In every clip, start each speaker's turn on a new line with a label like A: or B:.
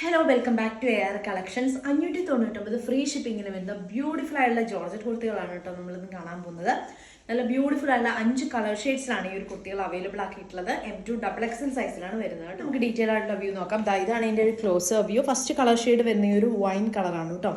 A: Hello welcome back to air collections. 599 free ഷിപ്പിങ്ങിന് വരുന്ന beautiful ആയിട്ടുള്ള ജോർജറ്റ് കുർത്തികളാണ് കേട്ടോ നമ്മളിന്ന് കാണാൻ പോകുന്നത്. നല്ല ബ്യൂട്ടിഫുൾ ആയിട്ടുള്ള 5 കളർ ഷെയ്ഡ്സിലാണ് ഈ ഒരു കുർത്തികൾ അവൈലബിൾ ആക്കിയിട്ടുള്ളത്. M2 XXL സൈസിലാണ് വരുന്നത് കേട്ടോ. നമുക്ക് ഡീറ്റെയിൽ ആയിട്ടുള്ള വ്യൂ നോക്കാം. ഇതാണ് ഇതിൻ്റെ ഒരു close view. First colour shade വരുന്ന ഈ ഒരു വൈൻ കളറാണ് കേട്ടോ.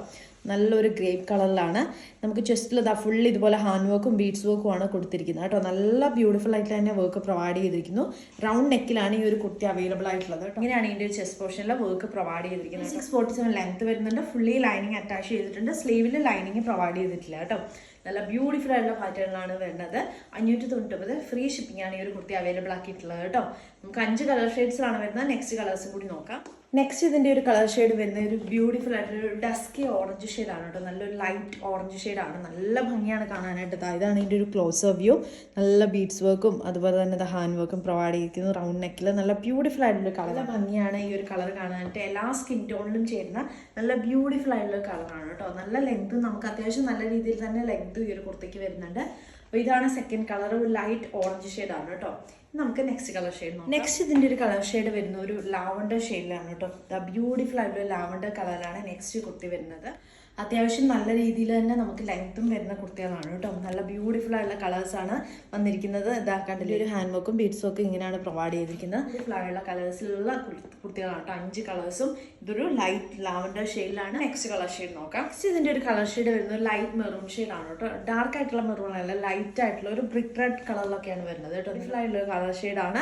A: നല്ലൊരു ഗ്രേപ്പ് കളറിലാണ്. നമുക്ക് ചെസ്റ്റിൽ ഫുൾ ഇതുപോലെ ഹാൻഡ് വർക്കും ബീഡ്സ് വർക്കും ആണ് കൊടുത്തിരിക്കുന്നത് കേട്ടോ. നല്ല ബ്യൂട്ടിഫുൾ ആയിട്ട് തന്നെ വർക്ക് പ്രൊവൈഡ് ചെയ്തിരിക്കുന്നു. റൗണ്ട് നെക്കിലാണ് ഈ ഒരു കുർത്തി അവൈലബിൾ ആയിട്ടുള്ളത് കേട്ടോ. ഇങ്ങനെയാണ് ഇതിൻ്റെ ഒരു ചെസ്റ്റ് പോർഷനിൽ വർക്ക് പ്രൊവൈഡ് ചെയ്തിരിക്കുന്നത്. 647 ലെങ്ത് വരുന്നുണ്ട്. ഫുള്ളി ലൈനിങ് അറ്റാച്ച് ചെയ്തിട്ടുണ്ട്. സ്ലീവിൽ ലൈനിങ് പ്രൊവൈഡ് ചെയ്തിട്ടില്ല കേട്ടോ. നല്ല ബ്യൂട്ടിഫുൾ ആയിട്ടുള്ള പാറ്റേണിലാണ് വരുന്നത്. 599 ഫ്രീ ഷിപ്പിംഗ് ആണ് ഈ ഒരു കുർത്തി അവൈലബിൾ ആക്കിയിട്ടുള്ളത് കേട്ടോ. നമുക്ക് 5 കളർ ഷെയ്ഡ്സിലാണ് വരുന്നത്. നെക്സ്റ്റ് കളേഴ്സും കൂടി നോക്കാം. നെക്സ്റ്റ് ഇതിൻ്റെ ഒരു കളർ ഷെയ്ഡ് വരുന്ന ഒരു ബ്യൂട്ടിഫുൾ ആയിട്ടൊരു ഡസ്കി ഓറഞ്ച് ഷെയ്ഡാണ് കേട്ടോ. നല്ലൊരു ലൈറ്റ് ഓറഞ്ച് ഷെയ്ഡാണ്. നല്ല ഭംഗിയാണ് കാണാനായിട്ട്. ഇതാണ് ഇതിൻ്റെ ഒരു ക്ലോസർ വ്യൂ. നല്ല ബീഡ്സ് വർക്കും അതുപോലെ തന്നെ ഹാൻഡ് വർക്കും പ്രൊവൈഡ് ചെയ്തിരിക്കുന്നു. റൗണ്ട് നെക്കിൽ നല്ല ബ്യൂട്ടിഫുൾ ആയിട്ടുള്ള കളർ ഭംഗിയാണ് ഈ ഒരു കളർ കാണാനായിട്ട്. എല്ലാ സ്കിൻ ടോണിലും ചേരുന്ന നല്ല ബ്യൂട്ടിഫുൾ ആയിട്ടുള്ള കളറാണ് കേട്ടോ. നല്ല ലെങ്ത്തും നമുക്ക് അത്യാവശ്യം നല്ല രീതിയിൽ തന്നെ ലെങ്ത്തും ഈ ഒരു കുർത്തിക്ക് വരുന്നുണ്ട്. അപ്പോൾ ഇതാണ് സെക്കൻഡ് കളർ. ഒരു ലൈറ്റ് ഓറഞ്ച് ഷെയ്ഡാണ് കേട്ടോ. നമുക്ക് നെക്സ്റ്റ് കളർ ഷെയ്ഡ് നോക്കാം. നെക്സ്റ്റ് ഇതിൻ്റെ ഒരു കളർ ഷെയ്ഡ് വരുന്ന ഒരു ലാവണ്ടർ ഷെയ്ഡിലാണ് കേട്ടോ. ബ്യൂട്ടിഫുൾ ആയിട്ടുള്ള ലാവണ്ടർ കളറാണ് നെക്സ്റ്റ് കുർത്തി വരുന്നത്. അത്യാവശ്യം നല്ല രീതിയിൽ തന്നെ നമുക്ക് ലെങ്ത്തും വരുന്ന കുർത്തികളാണ് കേട്ടോ. നല്ല ബ്യൂട്ടിഫുൾ ആയിട്ടുള്ള കളേഴ്സാണ് വന്നിരിക്കുന്നത്. കണ്ടില്ല ഒരു ഹാൻഡ് വർക്കും ബീഡ്സ് വർക്കും ഇങ്ങനെയാണ് പ്രൊവൈഡ് ചെയ്തിരിക്കുന്നത്. ബ്യൂട്ടിഫുൾ ആയിട്ടുള്ള കളേഴ്സിലുള്ള കുർത്തികളാണ് കേട്ടോ. 5 കളേഴ്സും ഇതൊരു ലൈറ്റ് ലാവണ്ടർ ഷെയ്ഡിലാണ്. നെക്സ്റ്റ് കളർ ഷെയ്ഡ് നോക്കാം. നെക്സ്റ്റ് ഇതിൻ്റെ ഒരു കളർ ഷെയ്ഡ് വരുന്നത് ലൈറ്റ് മെറൂൺ ഷെയ്ഡാണ് കേട്ടോ. ഡാർക്ക് ആയിട്ടുള്ള മെറൂൺ അല്ല, ലൈറ്റ് ആയിട്ടുള്ള ഒരു ബ്രിക്ക് റെഡ് കളറിലൊക്കെയാണ് വരുന്നത് കേട്ടോ. ബ്യൂട്ടിഫുൾ ആയിട്ടുള്ള ഒരു കളർ ഷെയ്ഡാണ്.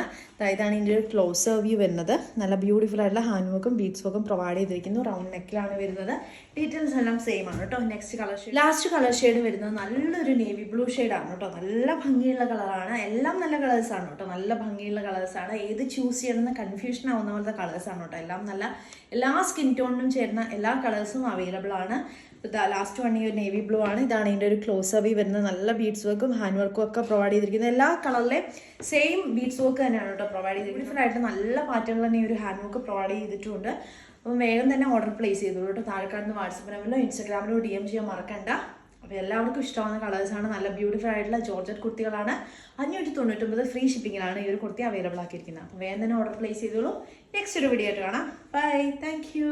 A: ഇതാണ് ഇതിൻ്റെ ഒരു ക്ലോസർ വ്യൂ വരുന്നത്. നല്ല ബ്യൂട്ടിഫുൾ ആയിട്ടുള്ള ഹാൻഡ് വർക്കും ബീഡ്സ് വർക്കും പ്രൊവൈഡ് ചെയ്തിരിക്കുന്നു. റൗണ്ട് നെക്കിലാണ് വരുന്നത്. ഡീറ്റെയിൽസ് എല്ലാം സെയിം ആണ് കേട്ടോ. Next colour shade last colour shade വരുന്നത് നല്ലൊരു നേവി ബ്ലൂ ഷെയ്ഡാണ് കേട്ടോ. നല്ല ഭംഗിയുള്ള കളറാണ്. എല്ലാം നല്ല കളേഴ്സാണ് കേട്ടോ. നല്ല ഭംഗിയുള്ള കളേഴ്സാണ്. ഏത് ചൂസ് ചെയ്യണമെന്ന് കൺഫ്യൂഷൻ ആവുന്ന പോലത്തെ കളേഴ്സാണ് കേട്ടോ. എല്ലാം നല്ല എല്ലാ സ്കിൻ ടോണിനും ചേരുന്ന എല്ലാ കളേഴ്സും അവൈലബിൾ ആണ്. ലാസ്റ്റ് വൺ ഈ ഒരു നേവി ബ്ലൂ ആണ്. ഇതാണ് ഇതിൻ്റെ ഒരു ക്ലോസർ വ്യൂ വരുന്നത്. നല്ല ബീഡ്സ് വർക്കും ഹാൻഡ് വർക്കും ഒക്കെ പ്രൊവൈഡ് ചെയ്തിരിക്കുന്നത്. എല്ലാ കളറിലെയും സെയിം ബീഡ്സ് വർക്ക് തന്നെയാണ് കേട്ടോ പ്രൊവൈഡ് ചെയ്തിരിക്കുന്നത്. ബ്യൂട്ടിഫുൾ ആയിട്ട് നല്ല പാറ്റേണിൽ തന്നെ ഈ ഒരു ഹാൻഡ് വർക്ക് പ്രൊവൈഡ് ചെയ്തിട്ടുണ്ട്. അപ്പം വേഗം തന്നെ ഓർഡർ പ്ലേസ് ചെയ്തോളൂ കേട്ടോ. താഴെ കാണുന്ന വാട്സപ്പ് നമ്പറിലോ ഇൻസ്റ്റാഗ്രാമിലോ DM ചെയ്യാൻ മറക്കണ്ട. അപ്പോൾ എല്ലാവർക്കും ഇഷ്ടമാകുന്ന കളേഴ്സാണ്. നല്ല ബ്യൂട്ടിഫുൾ ആയിട്ടുള്ള ജോർജറ്റ് കുർത്തികളാണ്. 599 ഫ്രീ ഷിപ്പിങ്ങിലാണ് ഈ ഒരു കുർത്തി അവൈലബിൾ ആക്കിയിരിക്കുന്നത്. അപ്പോൾ വേഗം തന്നെ ഓർഡർ പ്ലേസ് ചെയ്തോളൂ. നെക്സ്റ്റ് ഒരു വീഡിയോ ആയിട്ട് കാണാം. ബൈ. Thank you.